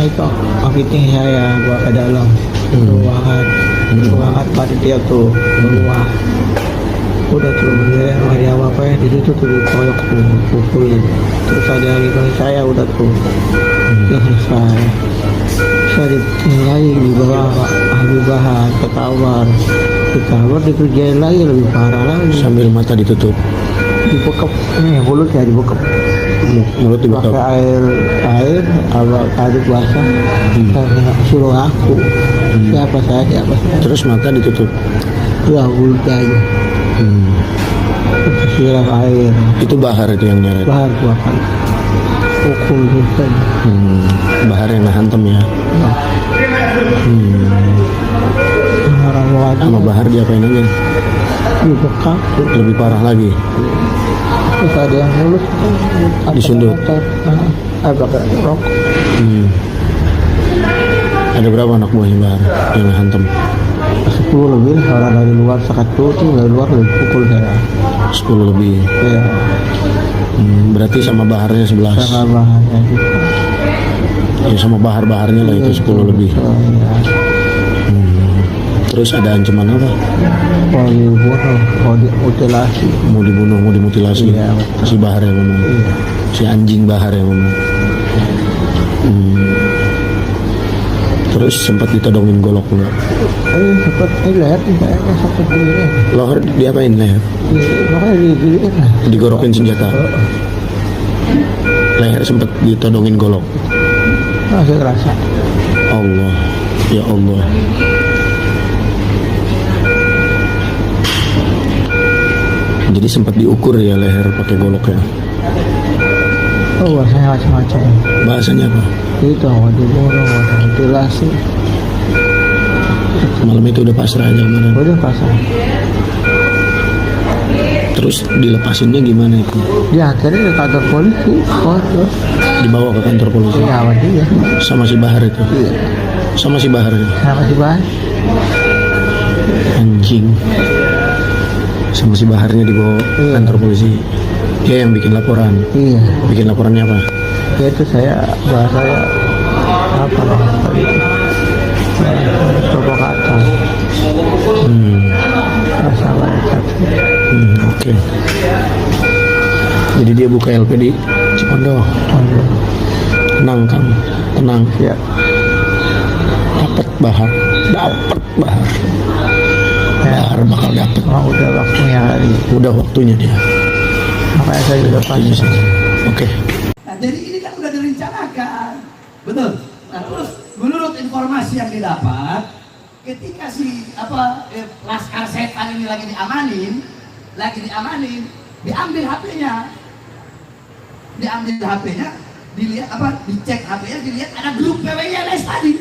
itu fitting saya bawa ke dalam ruangan panitia tuh keluar. Udah tuh dia nggak ada apa-apa ya, di situ tuh dikoyok tuh pukulin. Terus ada yang ikut saya udah tuh udah selesai. Saya dinilai dibawa Habib Bahar ke kamar, dikerjain lagi lebih parah lagi. Sambil mata ditutup, dibekap mulutnya dibekap, mulut dibekap, pakai air aduk basah. Karena suruh aku siapa saya. terus mata ditutup, ya mulutnya aja siram air. itu Bahar itu yang nyeret. Bahar dua kali pukul Husen. Bahar yang hantem ya. Orang wajib Sama Bahar diapain aja? dibekap. Lebih parah lagi, Terus ada yang mulut Disundut. pakai rok. Ada berapa anak buahnya Bahar yang hantem? 10 lebih orang dari luar satu tuh, dari luar lebih pukul saya. 10 lebih. Ya, Berarti sama Baharnya 11. sama bahannya gitu. Ya sama Bahar-Baharnya lah itu 10 lebih. So, ya. Terus ada ancaman apa? Mau dibunuh, mau dimutilasi. Mau dibunuh, mau dimutilasi. Iya, Si Bahar yang ngomong. Iya. Si anjing Bahar yang ngomong. Terus sempat ditodongin golok enggak? Sempat leher saya sakit begini. Loher diapain leher? Makanya digiliin lah. Digorokin senjata. Leher sempat ditodongin golok. Masih kerasa. Allah, ya Allah. Jadi sempat diukur ya leher pakai golok ya. Oh, bahasanya macam-macam. Bahasanya apa? Itu mau dibunuh, mau dimutilasi. Malam itu udah pasrah aja kemarin. Udah pasang. Terus dilepasinnya gimana itu? Dia akhirnya ke kantor polisi. Terus Dibawa ke kantor polisi. iya sama dia. Sama si Bahar itu. Iya. Sama si Bahar ya. Sama si Bahar. Anjing. Sama si Baharnya dibawa ke kantor polisi. Dia yang bikin laporan. Iya. Bikin laporannya apa? Ya itu bahasanya apa tadi itu? Provokator. Masalah itu. Oke. Jadi dia buka LP di Cipondo. Tenang Kang, tenang. Ya. Dapat Bahar. Bahar bakal dapat. Udah waktunya hari. Udah waktunya dia. Makanya saya juga pasti. Oke. Nah, jadi ini kan udah direncanakan, betul. Nah, terus menurut informasi yang didapat, ketika si Laskar Setan ini lagi diamanin, diambil HP-nya, dilihat dicek HP-nya, dilihat ada grup PWILS tadi,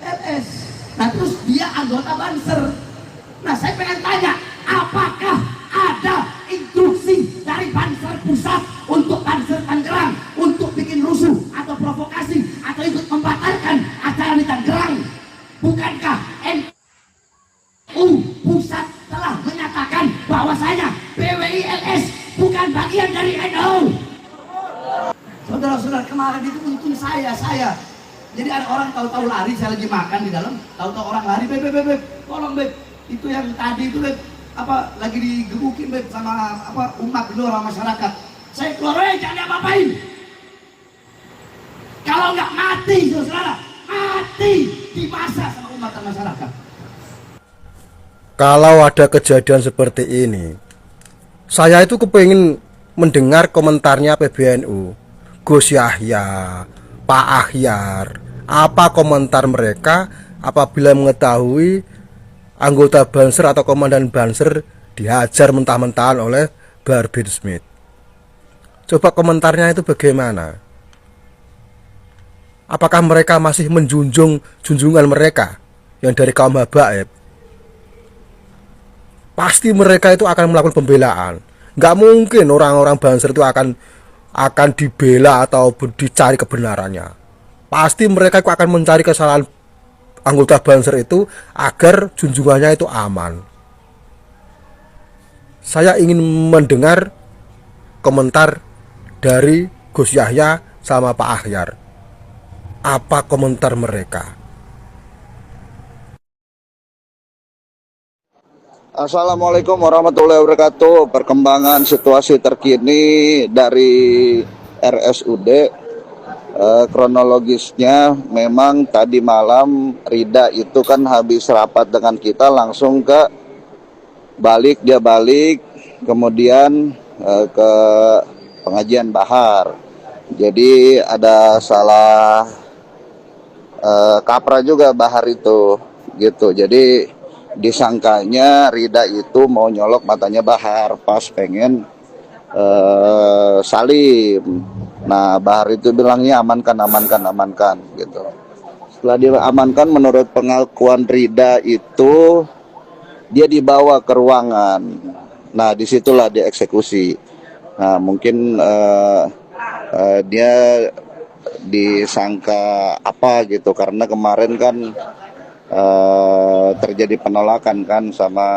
LS. Nah, terus dia anggota Banser. Nah, saya pengen tanya, apakah ada instruksi dari Banser Pusat untuk Banser Tangerang untuk bikin rusuh atau provokasi atau ikut membatalkan acara di Tangerang? Bukankah NU Pusat telah menyatakan bahwasanya PWILS bukan bagian dari NU? Saudara-saudara, kemarin itu untung saya. Jadi ada orang tahu-tahu lari, saya lagi makan di dalam, tahu-tahu orang lari, beb, tolong beb, itu yang tadi itu beb, lagi digebukin beb sama umat dulu, orang masyarakat. Saya keluar, jangan diapa-apain. Kalau nggak mati, saudara, mati dimasa sama umat dan masyarakat. Kalau ada kejadian seperti ini, saya itu kepingin mendengar komentarnya PBNU, Gus Yahya, Pak Ahyar. Apa komentar mereka apabila mengetahui anggota Banser atau komandan Banser dihajar mentah-mentahan oleh Bahar bin Smith? Coba komentarnya itu bagaimana? Apakah mereka masih menjunjung junjungan mereka yang dari kaum habaib? Pasti mereka itu akan melakukan pembelaan. Nggak mungkin orang-orang Banser itu akan dibela atau dicari kebenarannya. Pasti mereka akan mencari kesalahan anggota Banser itu agar junjungannya itu aman. Saya ingin mendengar komentar dari Gus Yahya, sama Pak Ahyar. Apa komentar mereka? Assalamualaikum warahmatullahi wabarakatuh. Perkembangan situasi terkini dari RSUD, kronologisnya memang tadi malam Rida itu kan habis rapat dengan kita langsung dia balik kemudian ke pengajian Bahar. Jadi ada salah kaprah juga Bahar itu gitu. Jadi disangkanya Rida itu mau nyolok matanya Bahar pas pengen salim. Nah Bahar itu bilangnya amankan gitu. Setelah diamankan, menurut pengakuan Rida itu dia dibawa ke ruangan. Nah disitulah dia eksekusi. Nah mungkin dia disangka apa gitu, karena kemarin kan terjadi penolakan kan sama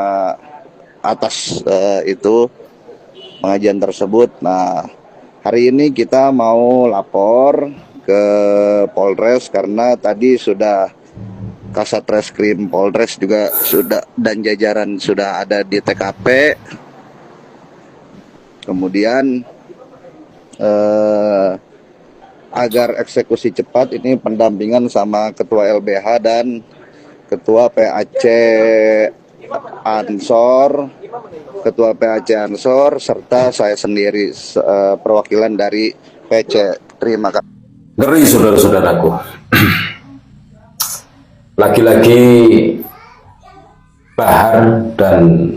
atas itu pengajian tersebut. Nah hari ini kita mau lapor ke Polres karena tadi sudah Kasat Reskrim Polres juga sudah dan jajaran sudah ada di TKP. Kemudian agar eksekusi cepat ini pendampingan sama Ketua LBH dan Ketua PAC Ansor, serta saya sendiri perwakilan dari PC. Terima kasih. Ngeri saudara-saudaraku. Lagi-lagi Bahar dan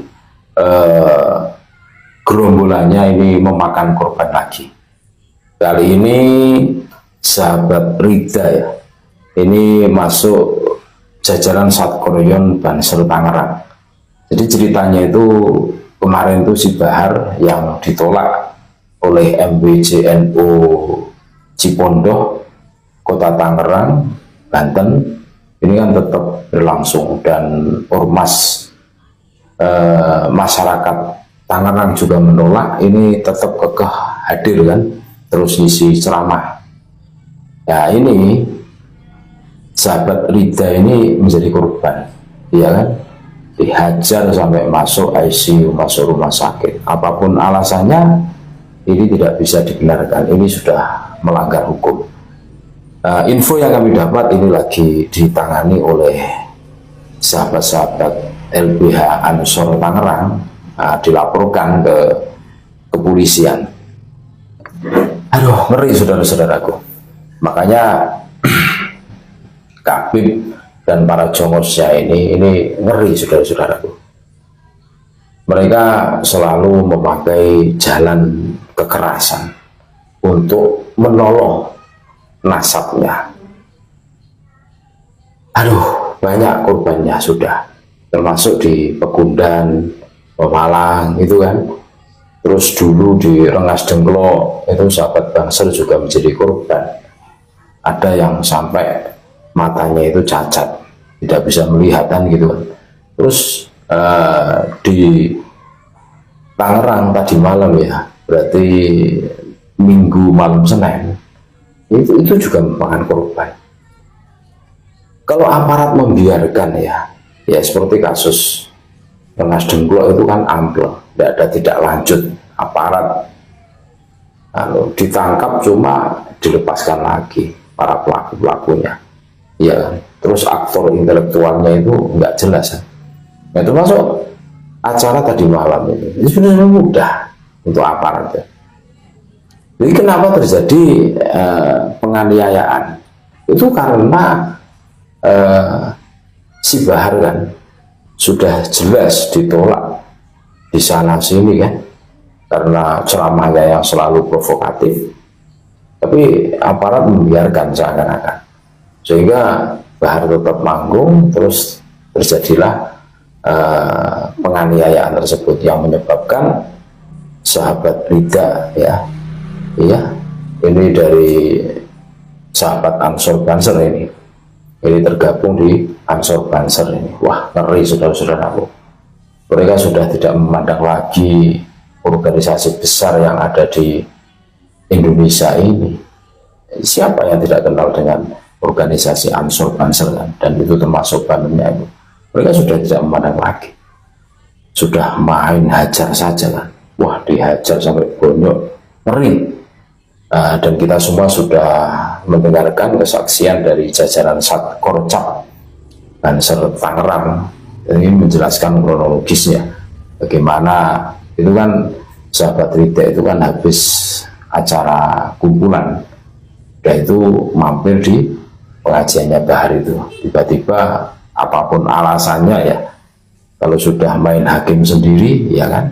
gerombolannya ini memakan korban lagi. Kali ini sahabat Rida ya, ini masuk jajaran Satkoyon Banser Tangerang. Jadi ceritanya itu kemarin itu si Bahar yang ditolak oleh MBJNU Cipondoh Kota Tangerang, Banten, ini kan tetap berlangsung dan ormas masyarakat Tangerang juga menolak, ini tetap kekeh hadir kan, terus ngisi ceramah. Ya ini sahabat Rida ini menjadi korban, ya kan, dihajar sampai masuk ICU, masuk rumah sakit. Apapun alasannya, ini tidak bisa dibenarkan, ini sudah melanggar hukum. Info yang kami dapat ini lagi ditangani oleh sahabat-sahabat LBH Ansor Tangerang, dilaporkan ke kepolisian. Aduh, ngeri saudara-saudaraku. Makanya Kabib dan para jongosnya ini ngeri saudara-saudaraku. Mereka selalu memakai jalan kekerasan untuk menolong nasabnya. Aduh, banyak korbannya sudah, termasuk di Pegundan, Pemalang itu kan. Terus dulu di Rengas Dengklok itu sahabat Banser juga menjadi korban. Ada yang sampai matanya itu cacat, tidak bisa melihat kan gitu kan. Terus di Tangerang tadi malam ya, berarti Minggu malam Senin, itu juga merupakan korban. Kalau aparat membiarkan ya seperti kasus Rengas Dengklok itu kan amplop, tidak ada tidak lanjut, aparat ditangkap cuma dilepaskan lagi para pelakunya, ya. Terus aktor intelektualnya itu nggak jelas kan. Nah, termasuk acara tadi malam ini sebenarnya mudah untuk aparat ya. Jadi kenapa terjadi penganiayaan? Itu karena si Bahar kan sudah jelas ditolak di sana sini kan, karena ceramahnya yang selalu provokatif, tapi aparat membiarkan seakan-akan, sehingga Bahar tetap manggung. Terus terjadilah penganiayaan tersebut yang menyebabkan sahabat Rida ya ini dari sahabat Ansor Banser ini tergabung di Ansor Banser ini. Wah, ngeri saudara-saudaraku. Mereka sudah tidak memandang lagi organisasi besar yang ada di Indonesia ini. Siapa yang tidak kenal dengan organisasi Ansor Banser kan? Dan itu termasuk bandemnya itu. Mereka sudah tidak memandang lagi, sudah main hajar saja kan. Wah, dihajar sampai bonyok, ngeri. Dan kita semua sudah mendengarkan kesaksian dari jajaran Satkorcap Banser Tangerang. Ini menjelaskan kronologisnya bagaimana itu kan sahabat Rida itu kan habis acara kumpulan, udah itu mampir di pengajiannya Bahar itu, tiba-tiba apapun alasannya ya, kalau sudah main hakim sendiri ya kan,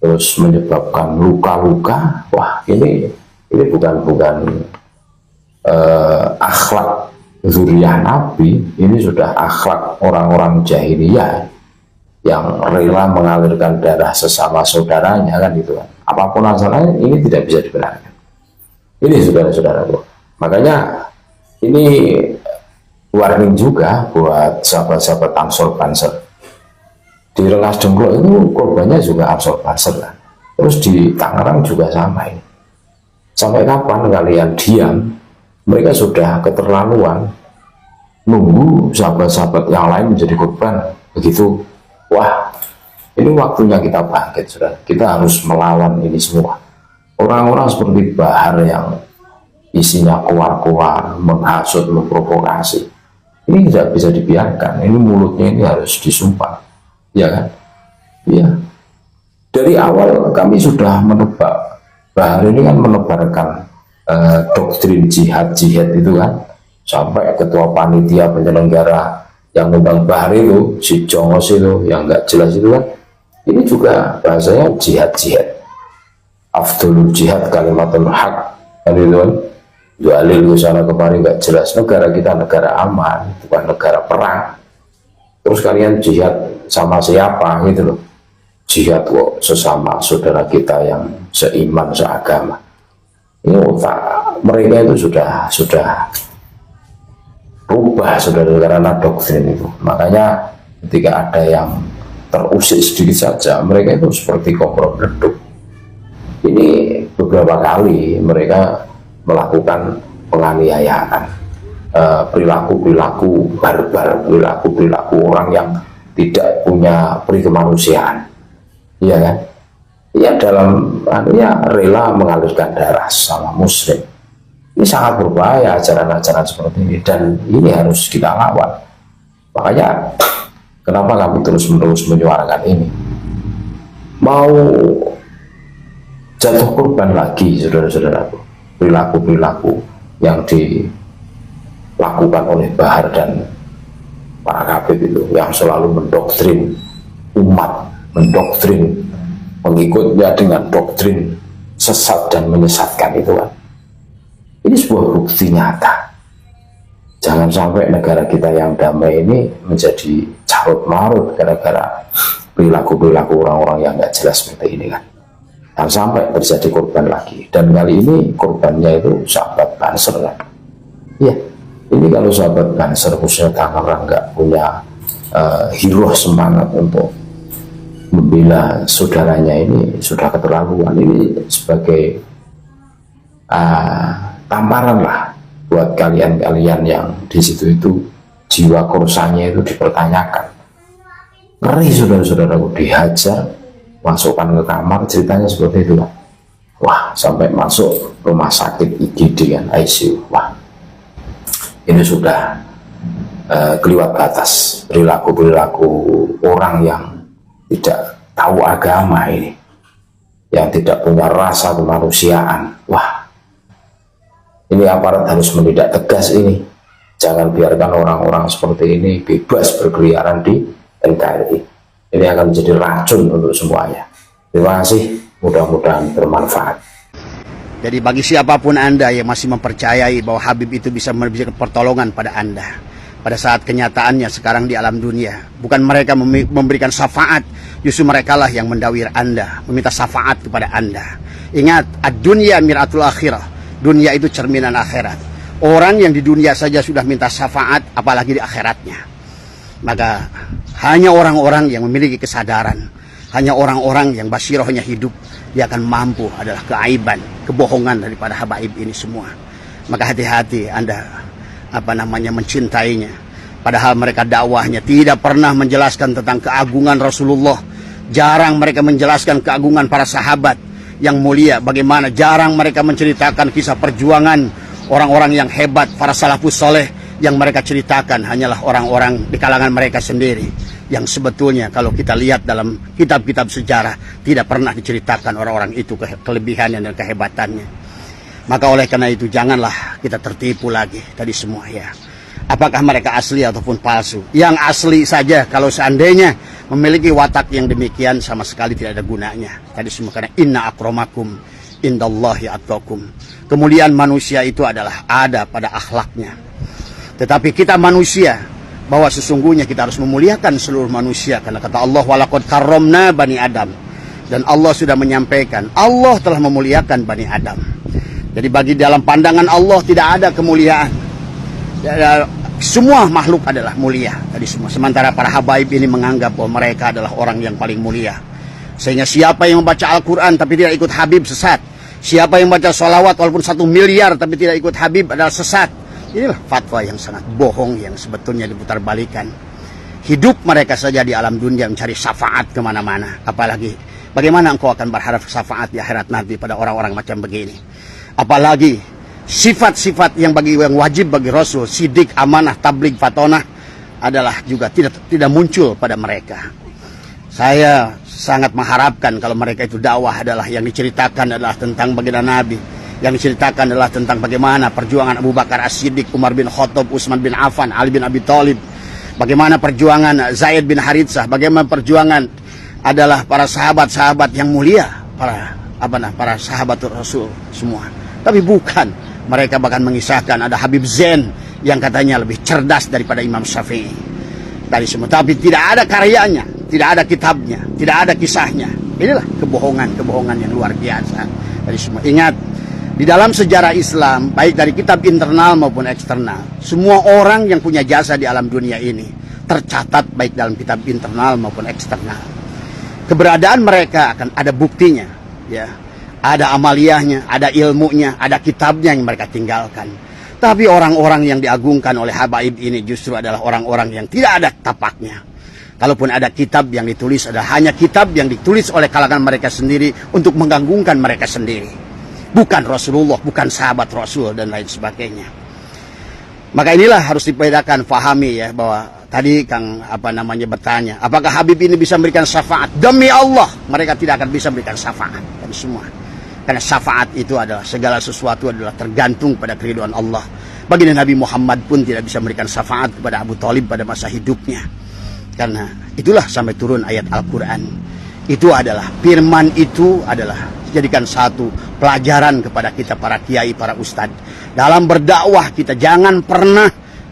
terus menyebabkan luka-luka, wah ini bukan akhlak zuriyah Nabi, ini sudah akhlak orang-orang jahiliyah yang rela mengalirkan darah sesama saudaranya kan gitu kan. Apapun asalnya ini tidak bisa dibenarkan. Ini saudara-saudaraku. Makanya ini warning juga buat sahabat-sahabat Ansor Banser. Di Rengas Dengklok itu korbannya juga Ansor Banser kan. Terus di Tangerang juga sama ini. Sampai kapan kalian diam? Mereka sudah keterlaluan nunggu sahabat-sahabat yang lain menjadi korban begitu. Wah, ini waktunya kita bangkit, saudara. Kita harus melawan ini semua. Orang-orang seperti Bahar yang isinya kuar-kuar, menghasut, memprovokasi, ini tidak bisa dibiarkan. Ini mulutnya ini harus disumpah, ya kan? Iya. Dari awal kami sudah menebak. Bahar ini kan menebarkan doktrin jihad itu kan, sampai ketua panitia penyelenggara yang undang Bahar itu, si Jongos itu yang nggak jelas itu kan, ini juga bahasanya jihad afdolul jihad kalimatul haq kan itu kan, dalil sana kemarin nggak jelas. Negara kita negara aman, bukan negara perang, terus kalian jihad sama siapa gitu loh. Jihad kok sesama saudara kita yang seiman seagama. Ini otak mereka itu sudah rubah, saudara, karena doktrin itu. Makanya ketika ada yang terusik sedikit saja, mereka itu seperti kompor meletup. Ini beberapa kali mereka melakukan penganiayaan, perilaku barbar, perilaku orang yang tidak punya peri kemanusiaan. Iya kan? Ya dalam rela mengalirkan darah sama muslim. Ini sangat berbahaya ajaran-ajaran seperti ini, dan ini harus kita lawan. Makanya kenapa kami terus-menerus menyuarakan ini, mau jatuh korban lagi saudara-saudaraku, perilaku yang dilakukan oleh Bahar dan para kabir itu yang selalu mendoktrin umat, mendoktrin pengikutnya dengan doktrin sesat dan menyesatkan itu kan. Ini sebuah bukti nyata. Jangan sampai negara kita yang damai ini menjadi carut marut gara-gara perilaku orang-orang yang nggak jelas seperti ini kan. Dan sampai terjadi korban lagi. Dan kali ini korbannya itu sahabat Banser kan. Iya, ini kalau sahabat Banser khususnya Tangerang nggak punya hero semangat untuk membela saudaranya, ini sudah keterlaluan. Ini sebagai tamparan lah buat kalian-kalian yang di situ itu jiwa korsanya itu dipertanyakan. Ngeri saudara-saudaraku, dihajar, masukkan ke kamar, ceritanya seperti itu lah. Wah, sampai masuk rumah sakit IGD kan, ICU. Wah, ini sudah keliwat batas perilaku orang yang tidak tahu agama ini, yang tidak punya rasa kemanusiaan. Wah, ini aparat harus menindak tegas ini. Jangan biarkan orang-orang seperti ini bebas berkeliaran di NKRI. Ini akan menjadi racun untuk semuanya. Terima kasih, mudah-mudahan bermanfaat. Jadi bagi siapapun Anda yang masih mempercayai bahwa Habib itu bisa memberikan pertolongan pada Anda, pada saat kenyataannya sekarang di alam dunia, bukan mereka memberikan syafaat, justru mereka lah yang mendawir Anda, meminta syafaat kepada Anda. Ingat, ad-dunya miratul akhirah, dunia itu cerminan akhirat. Orang yang di dunia saja sudah minta syafaat, apalagi di akhiratnya. Maka hanya orang-orang yang memiliki kesadaran, hanya orang-orang yang basirohnya hidup, dia akan mampu adalah keaiban, kebohongan daripada habaib ini semua. Maka hati-hati Anda mencintainya. Padahal mereka dakwahnya tidak pernah menjelaskan tentang keagungan Rasulullah. Jarang mereka menjelaskan keagungan para sahabat yang mulia. Bagaimana jarang mereka menceritakan kisah perjuangan orang-orang yang hebat, para salafus soleh. Yang mereka ceritakan hanyalah orang-orang di kalangan mereka sendiri. Yang sebetulnya kalau kita lihat dalam kitab-kitab sejarah, tidak pernah diceritakan orang-orang itu kelebihannya dan kehebatannya. Maka oleh karena itu janganlah kita tertipu lagi tadi semua ya. Apakah mereka asli ataupun palsu? Yang asli saja kalau seandainya memiliki watak yang demikian sama sekali tidak ada gunanya. Tadi semua karena inna akramakum indallahi atqakum. Kemuliaan manusia itu adalah ada pada akhlaknya. Tetapi kita manusia, bahwa sesungguhnya kita harus memuliakan seluruh manusia. Karena kata Allah, walaqad karramna bani Adam. Dan Allah sudah menyampaikan, Allah telah memuliakan bani Adam. Jadi bagi dalam pandangan Allah tidak ada kemuliaan. Semua makhluk adalah mulia. Tadi semua. Sementara para habaib ini menganggap bahwa mereka adalah orang yang paling mulia. Sehingga siapa yang membaca Al-Quran tapi tidak ikut Habib sesat. Siapa yang membaca sholawat walaupun 1 miliar tapi tidak ikut Habib adalah sesat. Inilah fatwa yang sangat bohong yang sebetulnya diputarbalikan. Hidup mereka saja di alam dunia mencari syafaat kemana-mana. Apalagi bagaimana engkau akan berharap syafaat di akhirat nanti pada orang-orang macam begini. Apalagi sifat-sifat yang wajib bagi Rasul, sidik, amanah, tabligh, fatonah adalah juga tidak muncul pada mereka. Saya sangat mengharapkan kalau mereka itu dakwah adalah yang diceritakan adalah tentang baginda Nabi. Yang diceritakan adalah tentang bagaimana perjuangan Abu Bakar As-Siddiq, Umar bin Khattab, Utsman bin Affan, Ali bin Abi Thalib. Bagaimana perjuangan Zaid bin Haritsah, bagaimana perjuangan adalah para sahabat-sahabat yang mulia, para sahabat Rasul semua. Tapi bukan, mereka bahkan mengisahkan ada Habib Zain yang katanya lebih cerdas daripada Imam Syafi'i. Tadi semua, tapi tidak ada karyanya, tidak ada kitabnya, tidak ada kisahnya. Inilah kebohongan yang luar biasa. Tadi semua, ingat, di dalam sejarah Islam, baik dari kitab internal maupun eksternal, semua orang yang punya jasa di alam dunia ini tercatat baik dalam kitab internal maupun eksternal. Keberadaan mereka akan ada buktinya, ya, ada amaliyahnya, ada ilmunya, ada kitabnya yang mereka tinggalkan. Tapi orang-orang yang diagungkan oleh habaib ini justru adalah orang-orang yang tidak ada tapaknya. Kalaupun ada kitab yang ditulis, adalah hanya kitab yang ditulis oleh kalangan mereka sendiri untuk menggangungkan mereka sendiri. Bukan Rasulullah, bukan sahabat Rasul dan lain sebagainya. Maka inilah harus dibedakan, fahami ya, bahwa tadi Kang bertanya, apakah Habib ini bisa memberikan syafaat? Demi Allah, mereka tidak akan bisa memberikan syafaat dan semua. Karena syafaat itu adalah segala sesuatu adalah tergantung pada keridhaan Allah. Baginda Nabi Muhammad pun tidak bisa memberikan syafaat kepada Abu Thalib pada masa hidupnya. Karena itulah sampai turun ayat Al-Quran. Itu adalah firman, itu adalah jadikan satu pelajaran kepada kita para kiai, para ustadz. Dalam berdakwah kita jangan pernah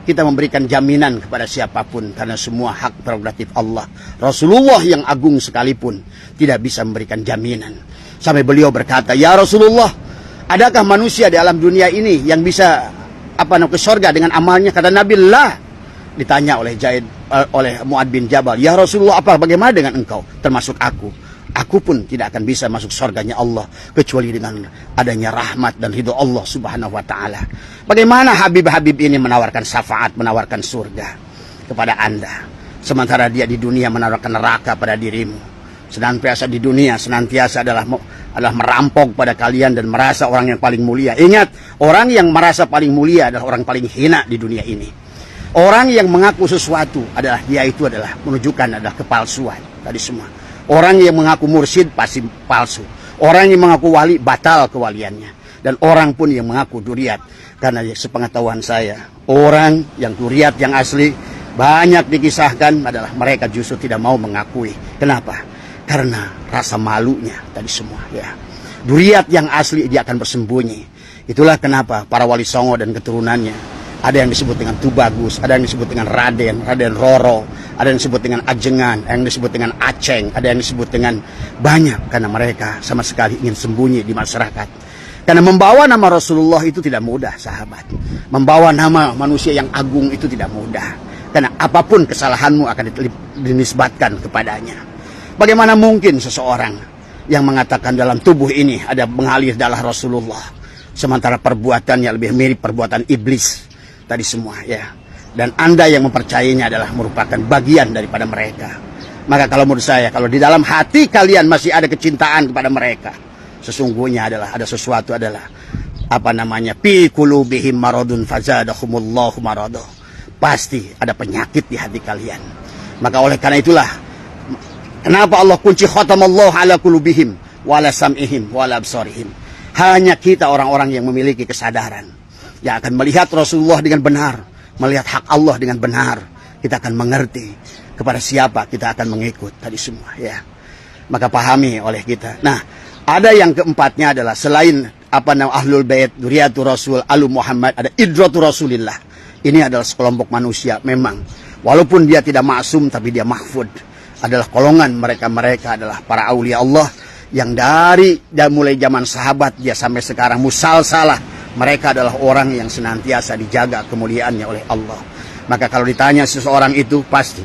kita memberikan jaminan kepada siapapun, karena semua hak prerogatif Allah. Rasulullah yang agung sekalipun tidak bisa memberikan jaminan. Sampai beliau berkata, ya Rasulullah, adakah manusia di alam dunia ini yang bisa ke surga dengan amalnya? Kata Nabi, lah. Ditanya oleh Mu'ad bin Jabal, ya Rasulullah, bagaimana dengan engkau? Termasuk aku. Aku pun tidak akan bisa masuk surganya Allah kecuali dengan adanya rahmat dan ridho Allah Subhanahu wa taala. Bagaimana Habib-Habib ini menawarkan syafaat, menawarkan surga kepada Anda, sementara dia di dunia menawarkan neraka pada dirimu. Senantiasa di dunia senantiasa adalah merampok pada kalian dan merasa orang yang paling mulia. Ingat, orang yang merasa paling mulia adalah orang paling hina di dunia ini. Orang yang mengaku sesuatu adalah dia itu adalah menunjukkan adalah kepalsuan tadi semua. Orang yang mengaku mursyid pasti palsu. Orang yang mengaku wali batal kewaliannya. Dan orang pun yang mengaku duriat. Karena sepengetahuan saya, orang yang duriat yang asli banyak dikisahkan adalah mereka justru tidak mau mengakui. Kenapa? Karena rasa malunya tadi semua ya. Duriat yang asli dia akan bersembunyi. Itulah kenapa para wali songo dan keturunannya ada yang disebut dengan Tubagus, ada yang disebut dengan Raden Roro, ada yang disebut dengan Ajengan, ada yang disebut dengan Aceng, ada yang disebut dengan banyak, karena mereka sama sekali ingin sembunyi di masyarakat. Karena membawa nama Rasulullah itu tidak mudah, sahabat. Membawa nama manusia yang agung itu tidak mudah. Karena apapun kesalahanmu akan dinisbatkan kepadanya. Bagaimana mungkin seseorang yang mengatakan dalam tubuh ini ada mengalir darah Rasulullah, sementara perbuatannya lebih mirip perbuatan iblis tadi semua ya. Dan Anda yang mempercayainya adalah merupakan bagian daripada mereka. Maka kalau menurut saya, kalau di dalam hati kalian masih ada kecintaan kepada mereka, sesungguhnya adalah ada sesuatu adalah fi qulubihim maradun fazadahumullahu marada. Pasti ada penyakit di hati kalian. Maka oleh karena itulah kenapa Allah kunci khatamallahu ala qulubihim wa ala sam'ihim wa ala absarihim. Hanya kita orang-orang yang memiliki kesadaran yang akan melihat Rasulullah dengan benar, melihat hak Allah dengan benar, kita akan mengerti kepada siapa kita akan mengikut tadi semua ya. Maka pahami oleh kita. Nah, ada yang keempatnya adalah selain Ahlul Bait, Dzurriyyatur Rasul, Alu Muhammad, ada Idratu Rasulillah. Ini adalah sekelompok manusia memang. Walaupun dia tidak maksum tapi dia mahfud. Adalah golongan mereka adalah para aulia Allah yang dari mulai zaman sahabat dia sampai sekarang musalsalah. Mereka adalah orang yang senantiasa dijaga kemuliaannya oleh Allah. Maka kalau ditanya seseorang itu pasti,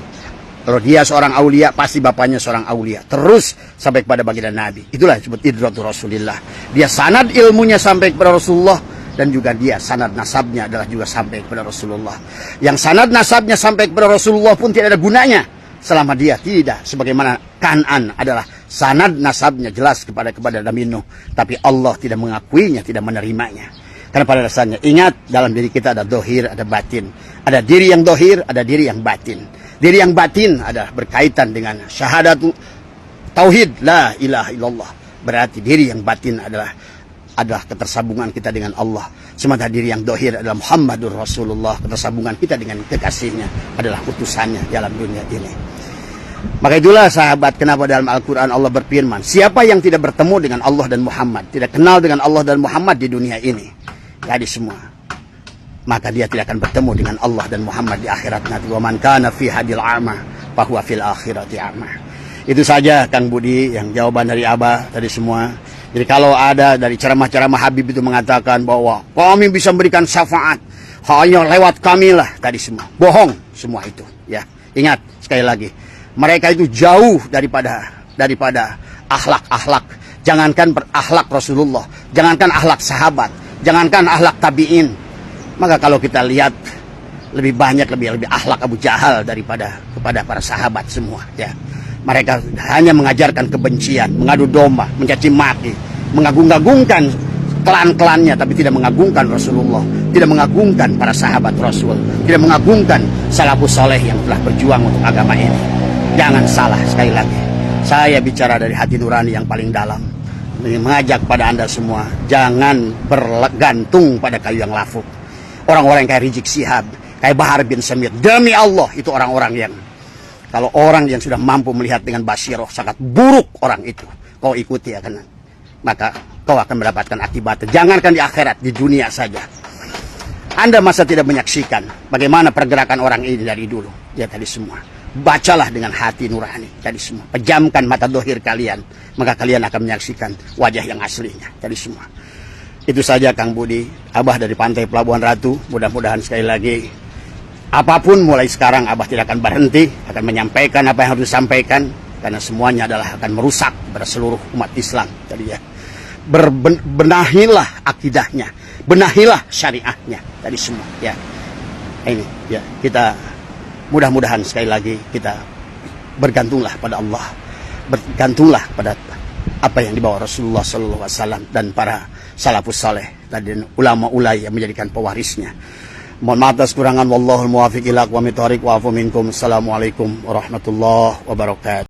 kalau dia seorang aulia, pasti bapaknya seorang aulia. Terus sampai kepada baginda Nabi. Itulah disebut Idratu Rasulillah. Dia sanad ilmunya sampai kepada Rasulullah. Dan juga dia sanad nasabnya adalah juga sampai kepada Rasulullah. Yang sanad nasabnya sampai kepada Rasulullah pun tidak ada gunanya selama dia tidak. Sebagaimana Kan'an adalah sanad nasabnya jelas kepada Nabi Nuh. Tapi Allah tidak mengakuinya, tidak menerimanya. Karena pada dasarnya ingat, dalam diri kita ada dohir, ada batin. Ada diri yang dohir, ada diri yang batin. Diri yang batin adalah berkaitan dengan syahadatu tauhid la ilaha illallah. Berarti diri yang batin adalah ketersambungan kita dengan Allah. Sementara diri yang dohir adalah Muhammadur Rasulullah. Ketersambungan kita dengan kekasihnya adalah utusannya dalam dunia ini. Maka itulah sahabat, kenapa dalam Al-Quran Allah berfirman, siapa yang tidak bertemu dengan Allah dan Muhammad, tidak kenal dengan Allah dan Muhammad di dunia ini, jadi semua, maka dia tidak akan bertemu dengan Allah dan Muhammad di akhirat nanti. Wa man kana fi hadil a'ma fahuwa fil akhirati a'ma. Itu saja Kang Budi yang jawaban dari Abah tadi semua. Jadi kalau ada dari ceramah-ceramah Habib itu mengatakan bahwa kami bisa memberikan syafaat hanya lewat kami lah tadi semua, bohong semua itu ya. Ingat sekali lagi, mereka itu jauh daripada akhlak-akhlak. Jangankan berakhlak Rasulullah, jangankan akhlak sahabat, jangankan akhlak tabi'in. Maka kalau kita lihat lebih banyak lebih akhlak Abu Jahal daripada kepada para sahabat semua ya. Mereka hanya mengajarkan kebencian, mengadu domba, mencaci maki, mengagung-agungkan klan-klannya, tapi tidak mengagungkan Rasulullah, tidak mengagungkan para sahabat Rasul, tidak mengagungkan salafus saleh yang telah berjuang untuk agama ini. Jangan salah, sekali lagi, saya bicara dari hati nurani yang paling dalam, mengajak pada Anda semua, jangan bergantung pada kayu yang lafuk. Orang-orang kayak Rizik Syihab, kayak Bahar bin Samir, demi Allah itu orang-orang yang, kalau orang yang sudah mampu melihat dengan basiroh, sangat buruk orang itu. Kau ikuti akan, maka kau akan mendapatkan akibatnya. Jangankan di akhirat, di dunia saja. Anda masa tidak menyaksikan bagaimana pergerakan orang ini dari dulu. Ya tadi semua. Bacalah dengan hati nurani tadi semua. Pejamkan mata dohir kalian, maka kalian akan menyaksikan wajah yang aslinya tadi semua. Itu saja Kang Budi, Abah dari Pantai Pelabuhan Ratu. Mudah-mudahan sekali lagi, apapun mulai sekarang Abah tidak akan berhenti, akan menyampaikan apa yang harus disampaikan, karena semuanya adalah akan merusak pada seluruh umat Islam tadi ya. Benahilah akidahnya, benahilah syariahnya tadi semua ya. Ini ya, kita mudah-mudahan sekali lagi kita bergantunglah pada Allah, bergantunglah pada apa yang dibawa Rasulullah SAW dan para salafus saleh dan ulama-ulai yang menjadikan pewarisnya. Mohon maaf atas kurangan, wallahul muwaffiq ila aqwamit thoriq wa afu minkum. Assalamualaikum warahmatullahi wabarakatuh.